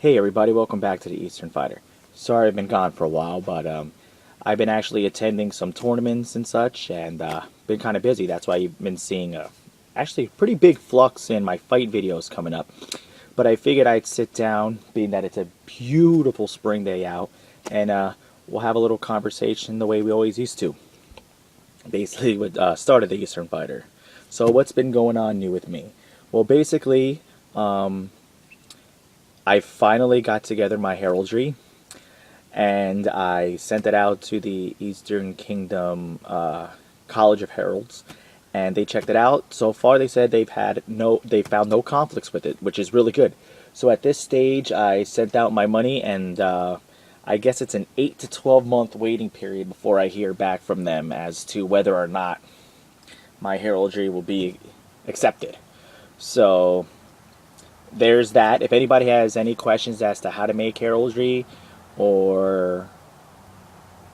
Hey everybody, welcome back to the Eastern Fighter. Sorry I've been gone for a while, but I've been actually attending some tournaments and such, and been kind of busy. That's why you've been seeing actually a pretty big flux in my fight videos coming up. But I figured I'd sit down, being that it's a beautiful spring day out, and we'll have a little conversation the way we always used to. Basically, with start of the Eastern Fighter. So what's been going on new with me? Well, basically, I finally got together my heraldry, and I sent it out to the Eastern Kingdom College of Heralds, and they checked it out. So far, they said they found no conflicts with it, which is really good. So at this stage, I sent out my money, and I guess it's an 8 to 12 month waiting period before I hear back from them as to whether or not my heraldry will be accepted. So there's that. If anybody has any questions as to how to make heraldry or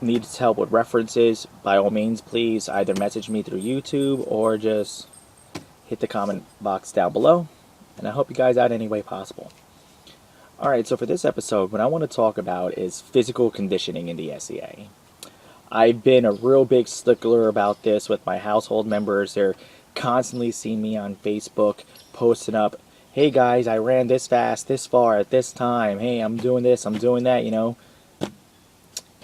needs help with references, by all means, please either message me through YouTube or just hit the comment box down below. And I help you guys out any way possible. Alright, so for this episode, what I want to talk about is physical conditioning in the SCA. I've been a real big stickler about this with my household members. They're constantly seeing me on Facebook posting up, hey guys, I ran this fast, this far, at this time. Hey, I'm doing this, I'm doing that, you know.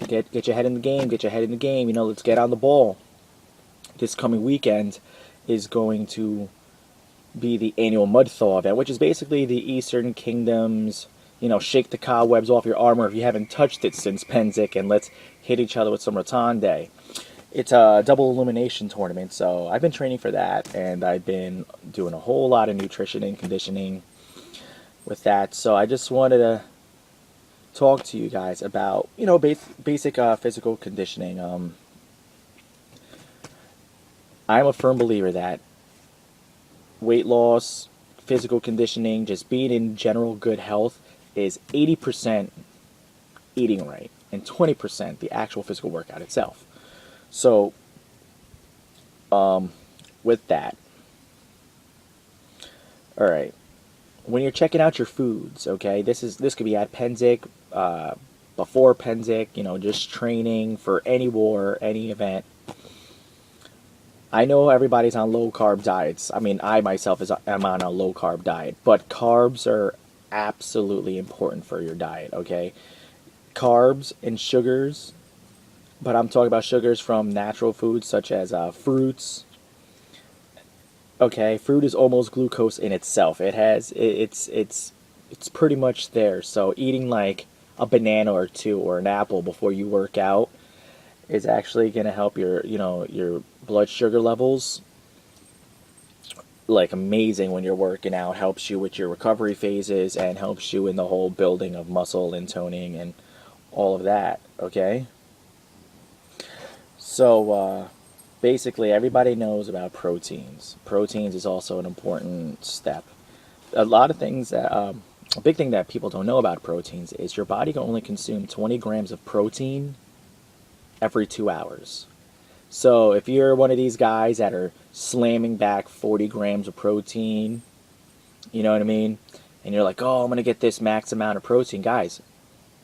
Get your head in the game, get your head in the game, you know, let's get on the ball. This coming weekend is going to be the annual Mud Thaw event, which is basically the Eastern Kingdom's, you know, shake the cobwebs off your armor if you haven't touched it since Penzik, and let's hit each other with some Rotonde. It's a double illumination tournament, so I've been training for that, and I've been doing a whole lot of nutrition and conditioning with that. So I just wanted to talk to you guys about, you know, basic physical conditioning. I'm a firm believer that weight loss, physical conditioning, just being in general good health is 80% eating right and 20% the actual physical workout itself. So, with that, all right, when you're checking out your foods, okay, this could be at Penzik, before Penzik, you know, just training for any war, any event. I know everybody's on low carb diets. I mean, I myself am on a low carb diet, but carbs are absolutely important for your diet, okay? Carbs and sugars, but I'm talking about sugars from natural foods such as fruits. Okay, fruit is almost glucose in itself. It's pretty much there. So eating like a banana or two or an apple before you work out is actually going to help your, you know, your blood sugar levels like amazing when you're working out. Helps you with your recovery phases and helps you in the whole building of muscle and toning and all of that, okay? So basically everybody knows about proteins. Proteins is also an important step. A lot of things that a big thing that people don't know about proteins is your body can only consume 20 grams of protein every 2 hours. So if you're one of these guys that are slamming back 40 grams of protein, you know what I mean? And you're like, oh, I'm going to get this max amount of protein. Guys,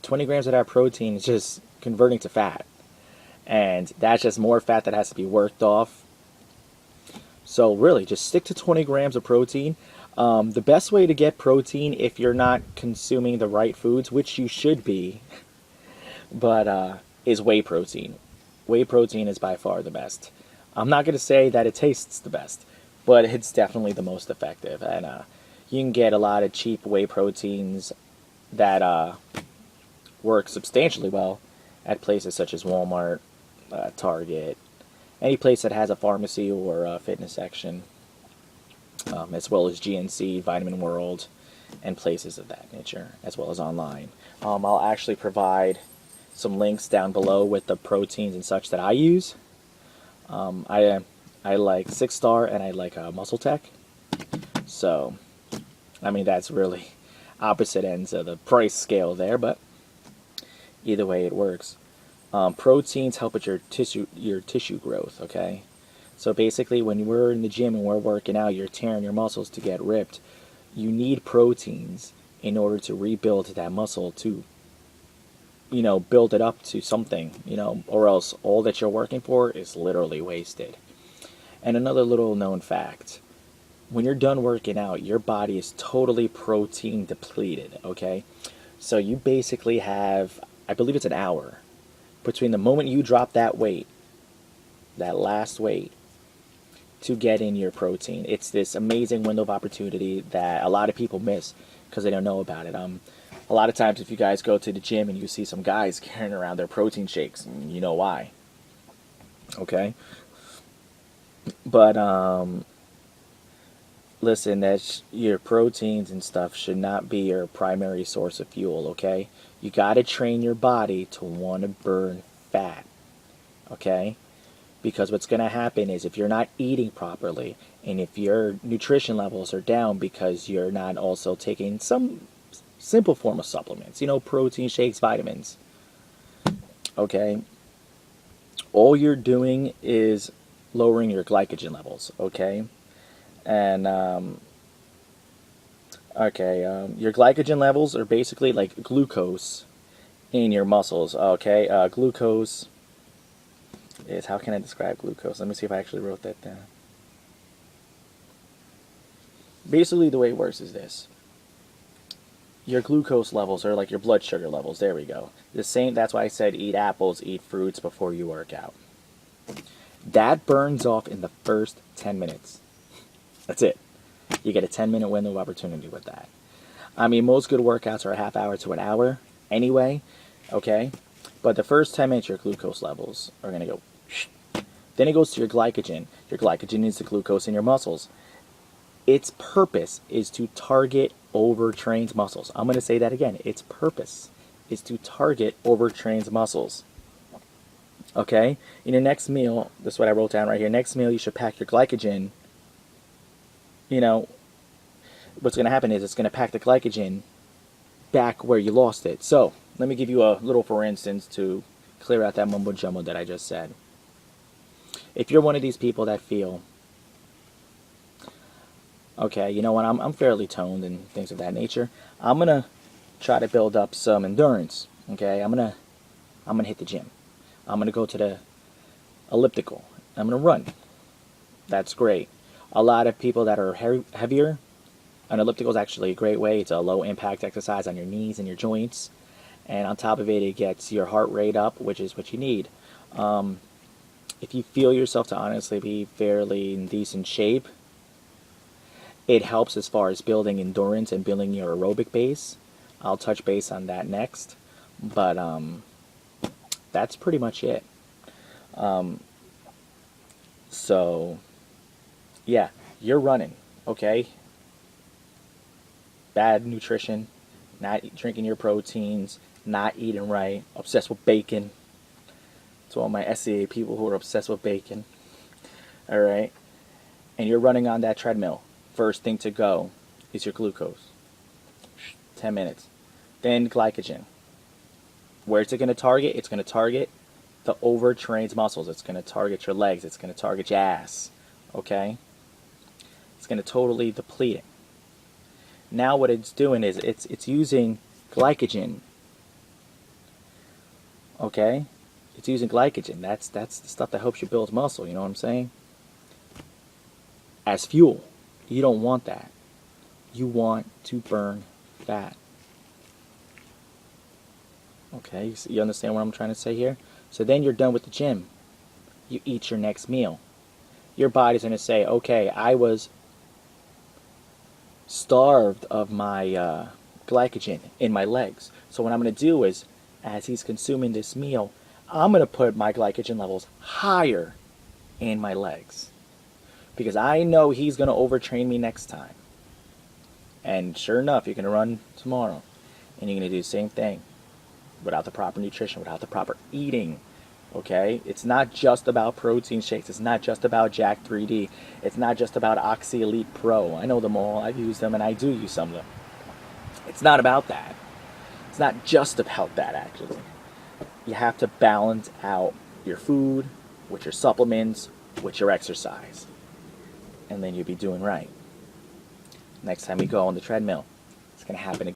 20 grams of that protein is just converting to fat. And that's just more fat that has to be worked off. So really, just stick to 20 grams of protein. The best way to get protein if you're not consuming the right foods, which you should be, but is whey protein. Whey protein is by far the best. I'm not going to say that it tastes the best, but it's definitely the most effective. And you can get a lot of cheap whey proteins that work substantially well at places such as Walmart, Target, any place that has a pharmacy or a fitness section, as well as GNC, Vitamin World, and places of that nature, as well as online. I'll actually provide some links down below with the proteins and such that I use. I like 6 Star and I like Muscle Tech. So, I mean, that's really opposite ends of the price scale there, but either way it works. Proteins help with your tissue growth, okay? So basically when we're in the gym and we're working out, you're tearing your muscles to get ripped, you need proteins in order to rebuild that muscle to, build it up to something, or else all that you're working for is literally wasted. And another little known fact, when you're done working out, your body is totally protein depleted, okay? So you basically have, I believe it's an hour, between the moment you drop that weight, that last weight, to get in your protein. It's this amazing window of opportunity that a lot of people miss because they don't know about it. A lot of times if you guys go to the gym and you see some guys carrying around their protein shakes, you know why. Okay? But listen, your proteins and stuff should not be your primary source of fuel, okay? You got to train your body to want to burn fat, okay? Because what's going to happen is if you're not eating properly and if your nutrition levels are down because you're not also taking some simple form of supplements, protein shakes, vitamins, okay, all you're doing is lowering your glycogen levels, okay? And your glycogen levels are basically like glucose in your muscles, okay? Glucose is, how can I describe glucose? Let me see if I actually wrote that down. Basically the way it works is this. Your glucose levels are like your blood sugar levels. There we go. The same, that's why I said eat apples, eat fruits before you work out. That burns off in the first 10 minutes. That's it. You get a 10-minute window of opportunity with that. I mean, most good workouts are a half hour to an hour anyway, okay? But the first 10 minutes, your glucose levels are going to go. Then it goes to your glycogen. Your glycogen is the glucose in your muscles. Its purpose is to target overtrained muscles. I'm going to say that again. Its purpose is to target overtrained muscles. Okay? In your next meal, this is what I wrote down right here. Next meal, you should pack your glycogen. What's going to happen is it's going to pack the glycogen back where you lost it. So, let me give you a little for instance to clear out that mumbo jumbo that I just said. If you're one of these people that feel, okay, you know what, I'm fairly toned and things of that nature, I'm going to try to build up some endurance, okay? I'm going to hit the gym. I'm going to go to the elliptical. I'm going to run. That's great. A lot of people that are heavier, an elliptical is actually a great way. It's a low impact exercise on your knees and your joints. And on top of it, it gets your heart rate up, which is what you need. If you feel yourself to honestly be fairly in decent shape, it helps as far as building endurance and building your aerobic base. I'll touch base on that next. But that's pretty much it. So, yeah, you're running, okay? Bad nutrition, not drinking your proteins, not eating right, obsessed with bacon. To all my SCA people who are obsessed with bacon. Alright? And you're running on that treadmill. First thing to go is your glucose. 10 minutes. Then glycogen. Where's it going to target? It's going to target the overtrained muscles. It's going to target your legs. It's going to target your ass. Okay? It's going to totally deplete it. Now what it's doing is it's using glycogen. Okay? It's using glycogen. That's the stuff that helps you build muscle, you know what I'm saying? As fuel. You don't want that. You want to burn fat. Okay, you understand what I'm trying to say here? So then you're done with the gym. You eat your next meal. Your body's going to say, okay, I was starved of my glycogen in my legs. So what I'm going to do is, as he's consuming this meal, I'm going to put my glycogen levels higher in my legs. Because I know he's going to overtrain me next time. And sure enough, you're going to run tomorrow. And you're going to do the same thing. Without the proper nutrition, without the proper eating. Okay? It's not just about protein shakes. It's not just about Jack 3D. It's not just about Oxy Elite Pro. I know them all. I've used them and I do use some of them. It's not about that. It's not just about that, actually. You have to balance out your food with your supplements, with your exercise. And then you'll be doing right. Next time you go on the treadmill, it's going to happen again.